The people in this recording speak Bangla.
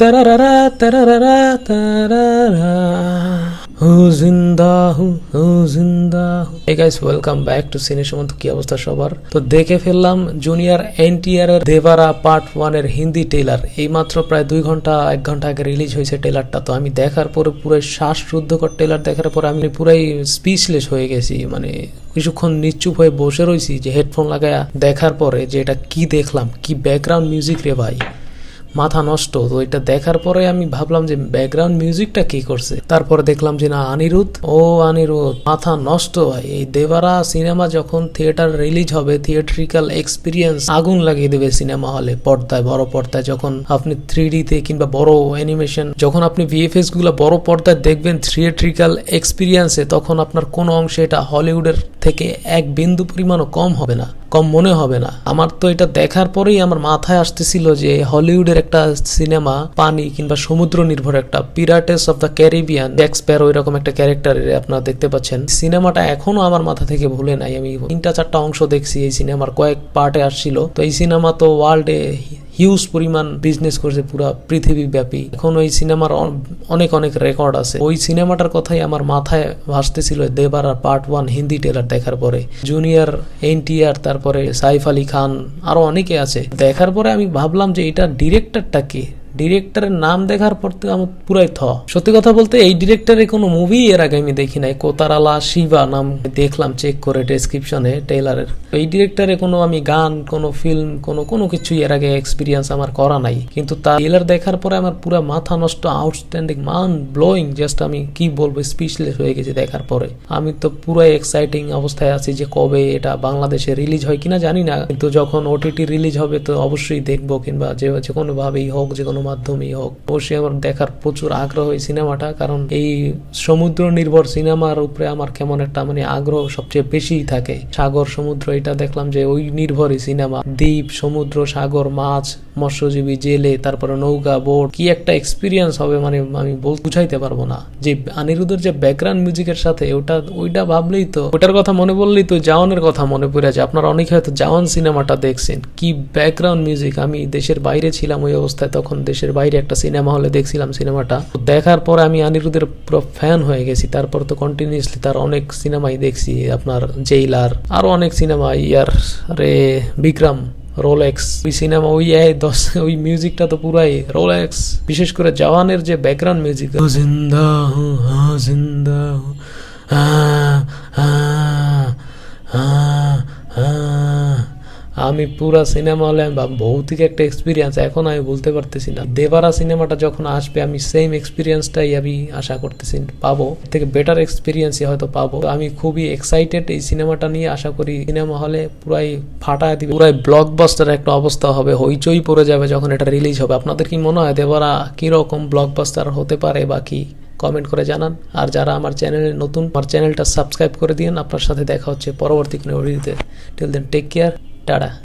তারারারা তারারারা তারারা হু জিন্দা হু জিন্দা হু। Hey guys, welcome back to সিনে সুমন্ত। কি অবস্থা সবার? তো দেখে ফেললাম জুনিয়র এনটিআর এর দেবারা পার্ট 1 এর হিন্দি ট্রেলার। এই মাত্র প্রায় 1 ঘন্টা আগে রিলিজ হয়েছে ট্রেলারটা। তো আমি দেখার পরে পুরো শ্বাসরুদ্ধকর ট্রেলার দেখার পরে আমি পুরাই স্পিচলেস হয়ে গেছি। মানে কিছুক্ষণ নিশ্চুপ হয়ে বসে রয়েছি যে হেডফোন লাগায়া দেখার পরে যে এটা কি দেখলাম, কি ব্যাকগ্রাউন্ড মিউজিক রে ভাই, মাথা নষ্ট। তো এটা দেখার পরে আমি ভাবলাম যে ব্যাকগ্রাউন্ড মিউজিকটা কি করছে, তারপরে দেখলাম যে না অনিরুদ্ধ, মাথা নষ্ট ভাই। এই দেবারা সিনেমা যখন থিয়েটার রিলিজ হবে, থিয়েট্রিক্যাল এক্সপিরিয়েন্স আগুন লাগিয়ে দেবে সিনেমা হলে, পর্দায়, বড় পর্দায়। যখন আপনি 3D তে কিংবা বড় অ্যানিমেশন, যখন আপনি ভিএফএক্স গুলো বড় পর্দায় দেখবেন থিয়েট্রিক্যাল এক্সপিরিয়েন্সে, তখন আপনার কোনো অংশে এটা হলিউডের থেকে এক বিন্দু পরিমাণও কম হবে না, কম মনে হবে না। আমার তো এটা দেখার পরেই আমার মাথায় আসতেছিল যে হলিউডের একটা সিনেমা, পানি কিংবা সমুদ্র নির্ভর একটা pirates of the Caribbean, Jack Sparrow এরকম একটা ক্যারেক্টার আপনারা দেখতে পাচ্ছেন। সিনেমাটা এখনো আমার মাথা থেকে ভুলে নাই। আমি 3-4টা অংশ দেখছি এই সিনেমার, কয়েক পার্টে আসছিল। তো এই সিনেমা তো ওয়ার্ল্ডে হিউজ পরিমাণ বিজনেস করছে পুরো পৃথিবী ব্যাপী। এখন ওই সিনেমার অনেক অনেক রেকর্ড আছে। ওই সিনেমাটার কথাই আমার মাথায় ভাসতেছিল দেবারা পার্ট 1 হিন্দি ট্রেলার দেখার পরে। জুনিয়র এনটিআর, তারপরে সাইফ আলী খান, আরো অনেকে আছে। দেখার পরে আমি ভাবলাম যে এটা ডিরেক্টরটা কে। ডিরেক্টরের নাম দেখার পর তো আমার পুরাই সত্যি কথা বলতে এই ডিরেক্টরের কোনো মুভি এর আগে আমি দেখি নাই। কোতারালা শিবা নাম দেখলাম চেক করে ডেসক্রিপশনে ট্রেলারের। এই ডিরেক্টরে কোনো আমি গান, কোনো ফিল্ম, কোনো কিছু এর আগে এক্সপিরিয়েন্স আমার করা নাই। কিন্তু তার ট্রেলার দেখার পরে আমার পুরো মাথা নষ্ট, আউটস্ট্যান্ডিং, মান ব্লোয়িং। জাস্ট আমি কি বলবো, স্পিচলেস হয়ে গেছি দেখার পরে। আমি তো পুরাই এক্সাইটিং অবস্থায় আছি যে কবে এটা বাংলাদেশে রিলিজ হয় কিনা জানি না, কিন্তু যখন ওটিটি রিলিজ হবে তো অবশ্যই দেখবো, কিংবা যে কোনো ভাবেই হোক, যে কোনো মাধ্যমেই হোক, অবশ্যই আমার দেখার প্রচুর আগ্রহ এই সিনেমাটা। কারণ এই সমুদ্র নির্ভর সিনেমার উপরে আমার কেমন একটা মানে আগ্রহ সবচেয়ে বেশি থাকে। সাগর সমুদ্র, এটা দেখলাম যে ওই নির্ভরই সিনেমা। দ্বীপ, সমুদ্র, সাগর, মাছ, মৎস্যজীবী, জেলে, তারপরে নৌকা, বোট, কি একটা এক্সপিরিয়েন্স হবে মানে আমি বুঝাইতে পারবো না। যে অনিরুদ্ধের যে ব্যাকগ্রাউন্ড মিউজিকের সাথে ওইটা ভাবলেই তো, ওটার কথা মনে পড়লেই তো জাওয়ানের কথা মনে পড়ে যায়। আপনারা অনেকে হয়তো জাওয়ান সিনেমাটা দেখছেন, কি ব্যাকগ্রাউন্ড মিউজিক। আমি দেশের বাইরে ছিলাম ওই অবস্থায়, তখন দেশের বাইরে একটা সিনেমা হলে দেখছিলাম সিনেমাটা। দেখার পরে আমি অনিরুদ্ধের পুরো ফ্যান হয়ে গেছি। তারপর তো কন্টিনিউসলি তার অনেক সিনেমাই দেখছি, আপনার জেইলার, আরো অনেক সিনেমা, বিক্রম, রোলেক্স, ওই সিনেমা, ওই মিউজিকটা তো পুরাই রোলেক্স। বিশেষ করে জওয়ানের যে ব্যাকগ্রাউন্ড মিউজিক, জিন্দা হু জিন্দা হু, আমি পুরা সিনেমা হলে ভৌতিক একটা এক্সপিরিয়েন্স এখন আমি বলতে পারতেছি না। দেবারা সিনেমাটা যখন আসবে আমি সেম এক্সপিরিয়েন্সটাই আমি আশা করতেছি পাবো, থেকে বেটার এক্সপিরিয়েন্সই হয়তো পাবো। আমি খুবই এক্সাইটেড এই সিনেমাটা নিয়ে। আশা করি সিনেমা হলে পুরাই ফাটায় দিবে, পুরাই ব্লকবাস্টার একটা অবস্থা হবে, হইচই পড়ে যাবে যখন এটা রিলিজ হবে। আপনাদের কি মনে হয় দেবারা কিরকম ব্লকবাস্টার হতে পারে বা কি? কমেন্ট করে জানান। আর যারা আমার চ্যানেলে নতুন, আমার চ্যানেলটা সাবস্ক্রাইব করে দিন। আপনার সাথে দেখা হচ্ছে পরবর্তী কোনো ভিডিওতে। Till then take care, tata.